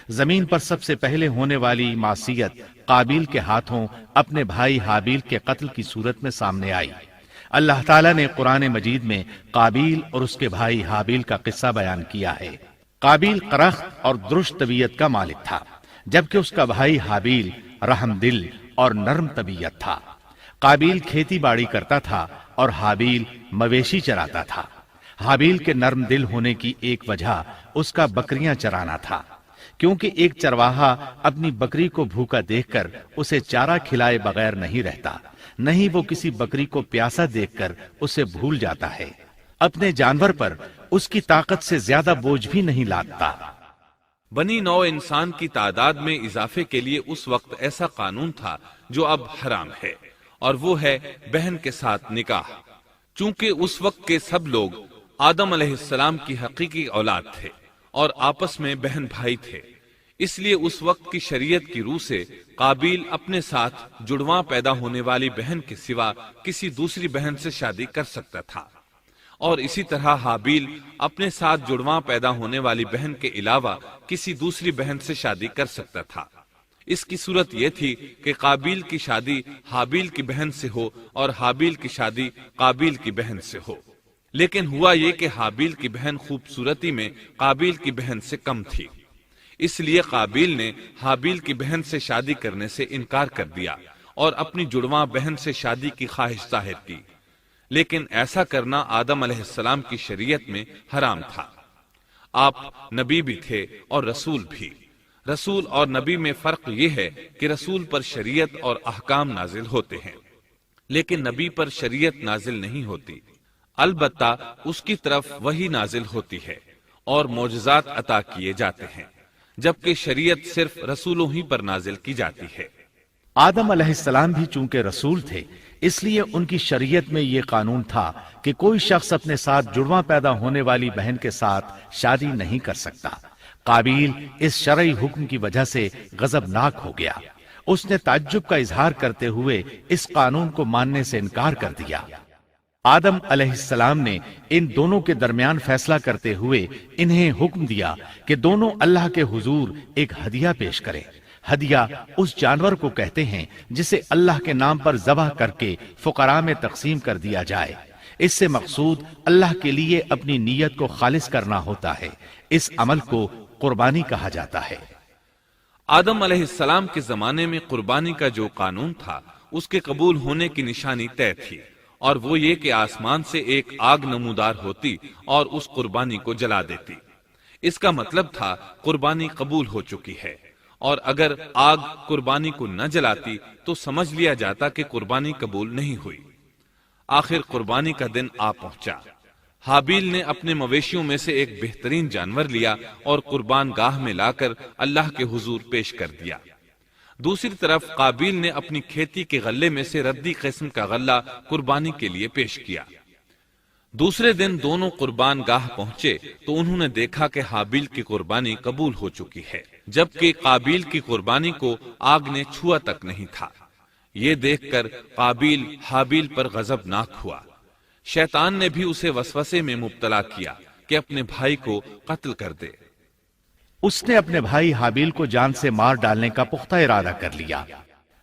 زمین پر سب سے پہلے ہونے والی معصیت قابیل کے ہاتھوں اپنے بھائی حابیل کے قتل کی صورت میں سامنے آئی۔ اللہ تعالیٰ نے قرآن مجید میں قابیل اور اس کے بھائی حابیل کا قصہ بیان کیا ہے۔ قابیل قرخت اور درشت طبیعت کا مالک تھا، جبکہ اس کا بھائی حابیل رحم دل اور نرم طبیعت تھا۔ قابیل کھیتی باڑی کرتا تھا اور حابیل مویشی چراتا تھا۔ حابیل کے نرم دل ہونے کی ایک وجہ اس کا بکریاں چرانا تھا، کیونکہ ایک چرواہا اپنی بکری کو بھوکا دیکھ کر اسے چارہ کھلائے بغیر نہیں رہتا، نہیں وہ کسی بکری کو پیاسا دیکھ کر اسے بھول جاتا ہے۔ اپنے جانور پر اس کی طاقت سے زیادہ بوجھ بھی نہیں لادتا۔ بنی نوع انسان کی تعداد میں اضافے کے لیے اس وقت ایسا قانون تھا جو اب حرام ہے، اور وہ ہے بہن کے ساتھ نکاح۔ چونکہ اس وقت کے سب لوگ آدم علیہ السلام کی حقیقی اولاد تھے اور آپس میں بہن بھائی تھے، اس لیے اس وقت کی شریعت کی روح سے قابیل اپنے ساتھ جڑواں پیدا ہونے والی بہن کے سوا کسی دوسری بہن سے شادی کر سکتا تھا، اور اسی طرح حابیل اپنے ساتھ جڑواں پیدا ہونے والی بہن کے علاوہ کسی دوسری بہن سے شادی کر سکتا تھا۔ اس کی صورت یہ تھی کہ قابیل کی شادی حابیل کی بہن سے ہو اور حابیل کی شادی قابیل کی بہن سے ہو، لیکن ہوا یہ کہ حابیل کی بہن خوبصورتی میں قابیل کی بہن سے کم تھی، اس لیے قابیل نے حابیل کی بہن سے شادی کرنے سے انکار کر دیا اور اپنی جڑواں بہن سے شادی کی خواہش ظاہر کی، لیکن ایسا کرنا آدم علیہ السلام کی شریعت میں حرام تھا۔ آپ نبی بھی تھے اور رسول بھی۔ رسول اور نبی میں فرق یہ ہے کہ رسول پر شریعت اور احکام نازل ہوتے ہیں، لیکن نبی پر شریعت نازل نہیں ہوتی، البتہ اس کی طرف وحی نازل ہوتی ہے اور معجزات عطا کیے جاتے ہیں، جبکہ شریعت صرف رسولوں ہی پر نازل کی جاتی ہے۔ آدم علیہ السلام بھی چونکہ رسول تھے، اس لیے ان کی شریعت میں یہ قانون تھا کہ کوئی شخص اپنے ساتھ جڑواں پیدا ہونے والی بہن کے ساتھ شادی نہیں کر سکتا۔ قابیل اس شرعی حکم کی وجہ سے غضبناک ہو گیا۔ اس نے تعجب کا اظہار کرتے ہوئے اس قانون کو ماننے سے انکار کر دیا۔ آدم علیہ السلام نے ان دونوں کے درمیان فیصلہ کرتے ہوئے انہیں حکم دیا کہ دونوں اللہ کے حضور ایک ہدیہ پیش کریں۔ ہدیہ اس جانور کو کہتے ہیں جسے اللہ کے نام پر ذبح کر کے فقراء میں تقسیم کر دیا جائے۔ اس سے مقصود اللہ کے لیے اپنی نیت کو خالص کرنا ہوتا ہے۔ اس عمل کو قربانی کہا جاتا ہے۔ آدم علیہ السلام کے زمانے میں قربانی کا جو قانون تھا اس کے قبول ہونے کی نشانی طے تھی، اور وہ یہ کہ آسمان سے ایک آگ نمودار ہوتی اور اس قربانی کو جلا دیتی۔ اس کا مطلب تھا قربانی قبول ہو چکی ہے، اور اگر آگ قربانی کو نہ جلاتی تو سمجھ لیا جاتا کہ قربانی قبول نہیں ہوئی۔ آخر قربانی کا دن آ پہنچا۔ حابیل نے اپنے مویشیوں میں سے ایک بہترین جانور لیا اور قربان گاہ میں لا کر اللہ کے حضور پیش کر دیا۔ دوسری طرف قابیل نے اپنی کھیتی کے غلے میں سے ردی قسم کا غلہ قربانی کے لیے پیش کیا۔ دوسرے دن دونوں قربان گاہ پہنچے تو انہوں نے دیکھا کہ حابیل کی قربانی قبول ہو چکی ہے، جبکہ قابیل کی قربانی کو آگ نے چھوا تک نہیں تھا۔ یہ دیکھ کر قابیل حابیل پر غضبناک ہوا۔ شیطان نے بھی اسے وسوسے میں مبتلا کیا کہ اپنے بھائی کو قتل کر دے۔ اس نے اپنے بھائی حابیل کو جان سے مار ڈالنے کا پختہ ارادہ کر لیا۔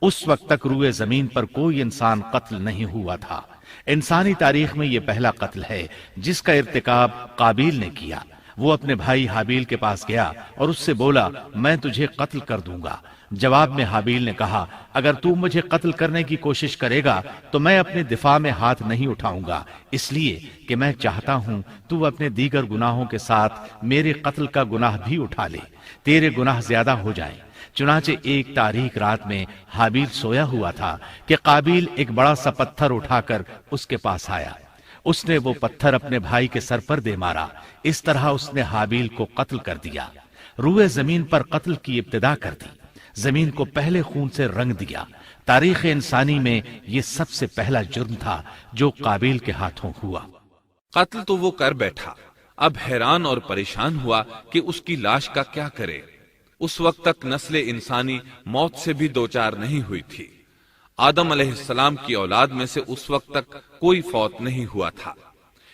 اس وقت تک روئے زمین پر کوئی انسان قتل نہیں ہوا تھا۔ انسانی تاریخ میں یہ پہلا قتل ہے جس کا ارتکاب قابیل نے کیا۔ وہ اپنے بھائی حابیل کے پاس گیا اور اس سے بولا، میں تجھے قتل کر دوں گا۔ جواب میں حابیل نے کہا، اگر تو مجھے قتل کرنے کی کوشش کرے گا تو میں اپنے دفاع میں ہاتھ نہیں اٹھاؤں گا، اس لیے کہ میں چاہتا ہوں تو اپنے دیگر گناہوں کے ساتھ میرے قتل کا گناہ بھی اٹھا لے، تیرے گناہ زیادہ ہو جائیں۔ چنانچہ ایک تاریک رات میں حابیل سویا ہوا تھا کہ قابیل ایک بڑا سا پتھر اٹھا کر اس کے پاس آیا۔ اس نے وہ پتھر اپنے بھائی کے سر پر دے مارا۔ اس طرح اس نے حابیل کو قتل کر دیا۔ روئے زمین پر قتل کی ابتدا کر دی، زمین کو پہلے خون سے رنگ دیا۔ تاریخ انسانی میں یہ سب سے پہلا جرم تھا جو قابیل کے ہاتھوں ہوا۔ قتل تو وہ کر بیٹھا، اب حیران اور پریشان ہوا کہ اس کی لاش کا کیا کرے۔ اس وقت تک نسل انسانی موت سے بھی دوچار نہیں ہوئی تھی۔ آدم علیہ السلام کی اولاد میں سے اس وقت تک کوئی فوت نہیں ہوا تھا،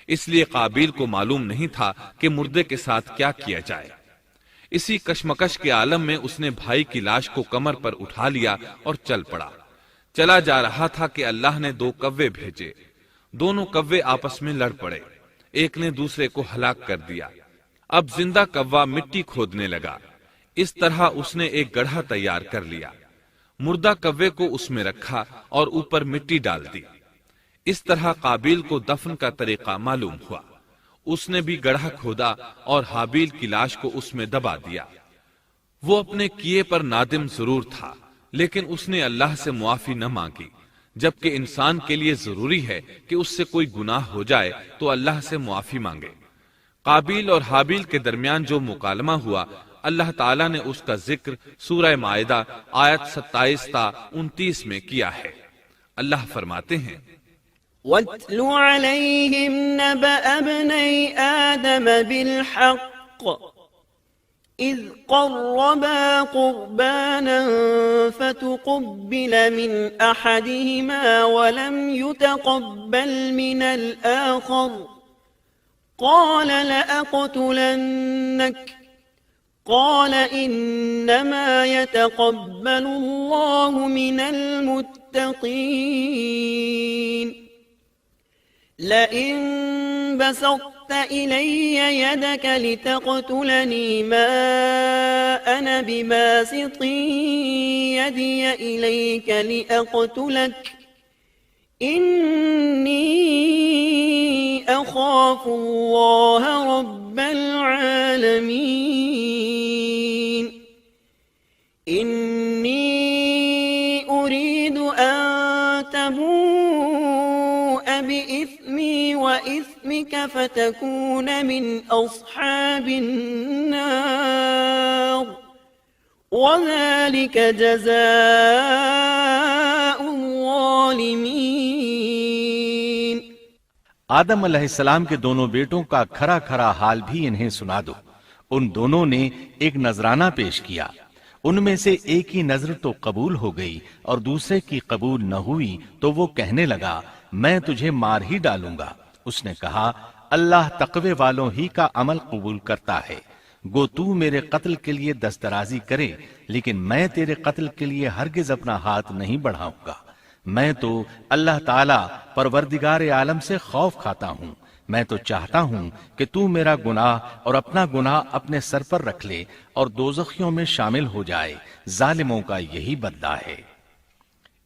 اس لیے قابیل کو معلوم نہیں تھا کہ مردے کے ساتھ کیا کیا جائے۔ اسی کشمکش کے عالم میں اس نے بھائی کی لاش کو کمر پر اٹھا لیا اور چل پڑا۔ چلا جا رہا تھا کہ اللہ نے 2 کوے بھیجے۔ دونوں کوے آپس میں لڑ پڑے، ایک نے دوسرے کو ہلاک کر دیا۔ اب زندہ کوا مٹی کھودنے لگا۔ اس طرح اس نے ایک گڑھا تیار کر لیا، مردہ کوے کو اس میں رکھا اور اوپر مٹی ڈال دی۔ اس طرح قابیل کو دفن کا طریقہ معلوم ہوا۔ اس نے بھی گڑھا کھودا اور حابیل کی لاش کو اس میں دبا دیا۔ وہ اپنے کیے پر نادم ضرور تھا، لیکن اس نے اللہ سے معافی نہ مانگی، جبکہ انسان کے لیے ضروری ہے کہ اس سے کوئی گناہ ہو جائے تو اللہ سے معافی مانگے۔ قابیل اور حابیل کے درمیان جو مکالمہ ہوا، اللہ تعالیٰ نے اس کا ذکر سورہ مائدہ آیت 27 تا 29 میں کیا ہے۔ اللہ فرماتے ہیں، وَاتْلُ عَلَيْهِمْ نَبَأَ ابْنَيْ آدَمَ بِالْحَقِّ إِذْ قَرَّبَا قُرْبَانًا فَتُقُبِّلَ مِنْ أَحَدِهِمَا وَلَمْ يُتَقَبَّلْ مِنَ الْآخَرِ قَالَ لَأَقْتُلَنَّكَ قال إنما يتقبل الله من المتقين لئن بسطت إلي يدك لتقتلني ما أنا بباسط يدي إليك لأقتلك إني أخاف الله رب العالمين إني أريد أن تبوء بإثمي وإثمك فتكون من أصحاب النار وذلك جزاء الظالمين۔ آدم علیہ السلام کے دونوں بیٹوں کا کھرا کھرا حال بھی انہیں سنا دو۔ ان دونوں نے ایک نذرانہ پیش کیا، ان میں سے ایک کی نذر تو قبول ہو گئی اور دوسرے کی قبول نہ ہوئی، تو وہ کہنے لگا میں تجھے مار ہی ڈالوں گا۔ اس نے کہا اللہ تقوی والوں ہی کا عمل قبول کرتا ہے، گو تو میرے قتل کے لیے دسترازی کرے، لیکن میں تیرے قتل کے لیے ہرگز اپنا ہاتھ نہیں بڑھاؤں گا۔ میں تو اللہ تعالی پروردگار عالم سے خوف کھاتا ہوں، میں تو چاہتا ہوں کہ تو میرا گناہ اور اپنا گناہ اپنے سر پر رکھ لے اور دوزخیوں میں شامل ہو جائے، ظالموں کا یہی بدلہ ہے۔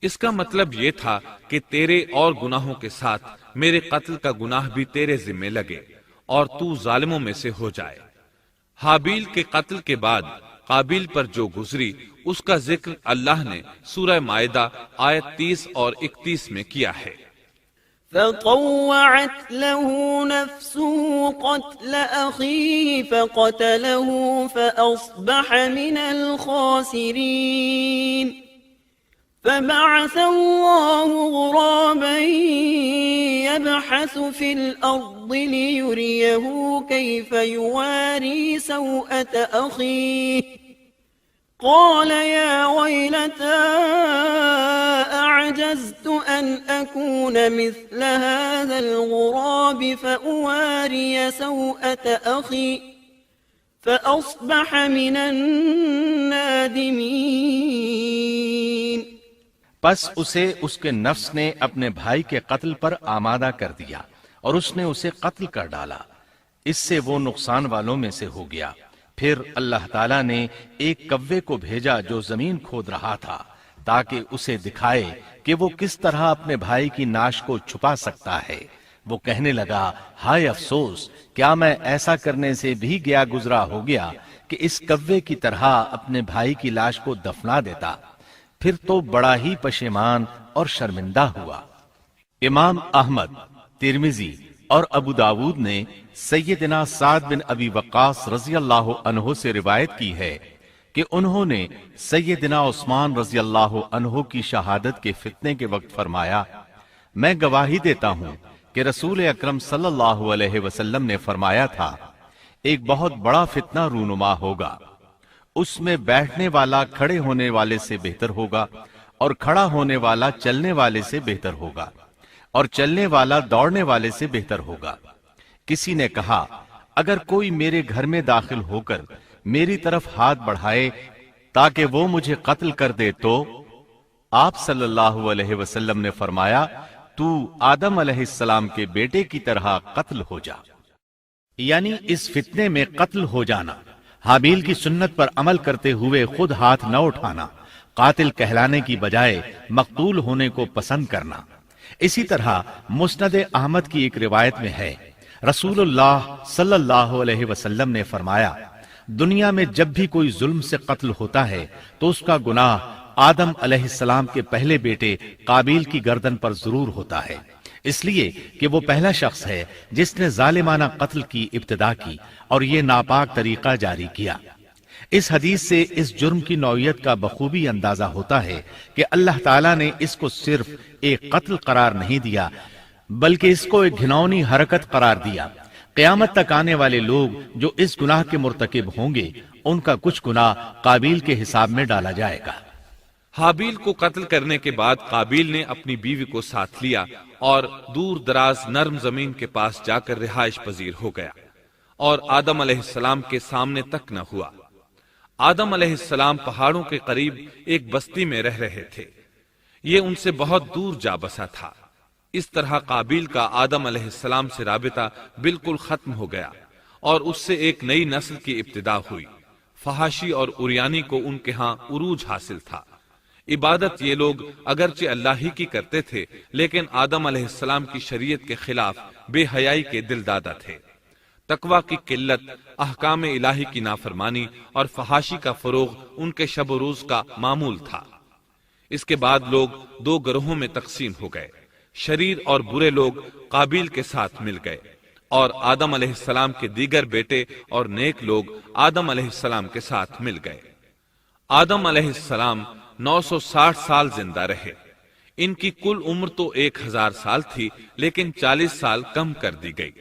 اس کا مطلب یہ تھا کہ تیرے اور گناہوں کے ساتھ میرے قتل کا گناہ بھی تیرے ذمہ لگے اور تو ظالموں میں سے ہو جائے۔ حابیل کے قتل کے بعد قابیل پر جو گزری اس کا ذکر اللہ نے سورہ مائدہ آیت 30 اور 31 میں کیا ہے۔ فطوعت له نفسه قتل أخيه فقتله فأصبح من الخاسرين فبعث الله غرابا يبحث في الأرض ليريه كيف يواري سوءة أخيه قال يا ويلتى أعجزت أن أكون مثل هذا الغراب فأواري سوءة أخي فأصبح من النادمين۔ پس اسے اس کے نفس نے اپنے بھائی کے قتل پر آمادہ کر دیا اور اس نے اسے قتل کر ڈالا، اس سے وہ نقصان والوں میں سے ہو گیا۔ پھر اللہ تعالیٰ نے ایک کوے کو بھیجا جو زمین کھود رہا تھا تاکہ اسے دکھائے کہ وہ کس طرح اپنے بھائی کی ناش کو چھپا سکتا ہے۔ وہ کہنے لگا ہائے افسوس، کیا میں ایسا کرنے سے بھی گیا گزرا ہو گیا کہ اس کوے کی طرح اپنے بھائی کی لاش کو دفنا دیتا، پھر تو بڑا ہی پشیمان اور شرمندہ ہوا۔ امام احمد، ترمذی اور ابو داود نے سیدنا سعد بن ابی وقاص رضی اللہ عنہ سے روایت کی ہے کہ انہوں نے سیدنا عثمان رضی اللہ عنہ کی شہادت کے فتنے کے وقت فرمایا میں گواہی دیتا ہوں کہ رسول اکرم صلی اللہ علیہ وسلم نے فرمایا تھا ایک بہت بڑا فتنہ رونما ہوگا، اس میں بیٹھنے والا کھڑے ہونے والے سے بہتر ہوگا اور کھڑا ہونے والا چلنے والے سے بہتر ہوگا اور چلنے والا دوڑنے والے سے بہتر ہوگا۔ کسی نے کہا اگر کوئی میرے گھر میں داخل ہو کر میری طرف ہاتھ بڑھائے تاکہ وہ مجھے قتل کر دے تو آپ صلی اللہ علیہ وسلم نے فرمایا تو آدم علیہ السلام کے بیٹے کی طرح قتل ہو جا، یعنی اس فتنے میں قتل ہو جانا، حابیل کی سنت پر عمل کرتے ہوئے خود ہاتھ نہ اٹھانا، قاتل کہلانے کی بجائے مقتول ہونے کو پسند کرنا۔ اسی طرح مسند احمد کی ایک روایت میں ہے، رسول اللہ صلی اللہ علیہ وسلم نے فرمایا، دنیا میں جب بھی کوئی ظلم سے قتل ہوتا ہے تو اس کا گناہ آدم علیہ السلام کے پہلے بیٹے قابیل کی گردن پر ضرور ہوتا ہے، اس لیے کہ وہ پہلا شخص ہے جس نے ظالمانہ قتل کی ابتدا کی اور یہ ناپاک طریقہ جاری کیا۔ اس حدیث سے اس جرم کی نوعیت کا بخوبی اندازہ ہوتا ہے کہ اللہ تعالیٰ نے اس کو صرف ایک قتل قرار نہیں دیا بلکہ اس کو ایک گھناؤنی حرکت قرار دیا۔ قیامت تک آنے والے لوگ جو اس گناہ کے مرتکب ہوں گے ان کا کچھ گناہ قابیل کے حساب میں ڈالا جائے گا۔ حابیل کو قتل کرنے کے بعد قابیل نے اپنی بیوی کو ساتھ لیا اور دور دراز نرم زمین کے پاس جا کر رہائش پذیر ہو گیا اور آدم علیہ السلام کے سامنے تک نہ ہوا۔ آدم علیہ السلام پہاڑوں کے قریب ایک بستی میں رہ رہے تھے، یہ ان سے بہت دور جا بسا تھا۔ اس طرح قابیل کا آدم علیہ السلام سے رابطہ بالکل ختم ہو گیا اور اس سے ایک نئی نسل کی ابتدا ہوئی۔ فحاشی اور اریانی کو ان کے ہاں عروج حاصل تھا۔ عبادت یہ لوگ اگرچہ اللہ ہی کی کرتے تھے لیکن آدم علیہ السلام کی شریعت کے خلاف بے حیائی کے دل دادا تھے۔ تقوی کی قلت، احکام الہی کی نافرمانی اور فحاشی کا فروغ ان کے شب و روز کا معمول تھا۔ اس کے بعد لوگ دو گروہوں میں تقسیم ہو گئے، شریر اور برے لوگ قابیل کے ساتھ مل گئے اور آدم علیہ السلام کے دیگر بیٹے اور نیک لوگ آدم علیہ السلام کے ساتھ مل گئے۔ آدم علیہ السلام 960 سال زندہ رہے۔ ان کی کل عمر تو 1000 سال تھی لیکن 40 سال کم کر دی گئی۔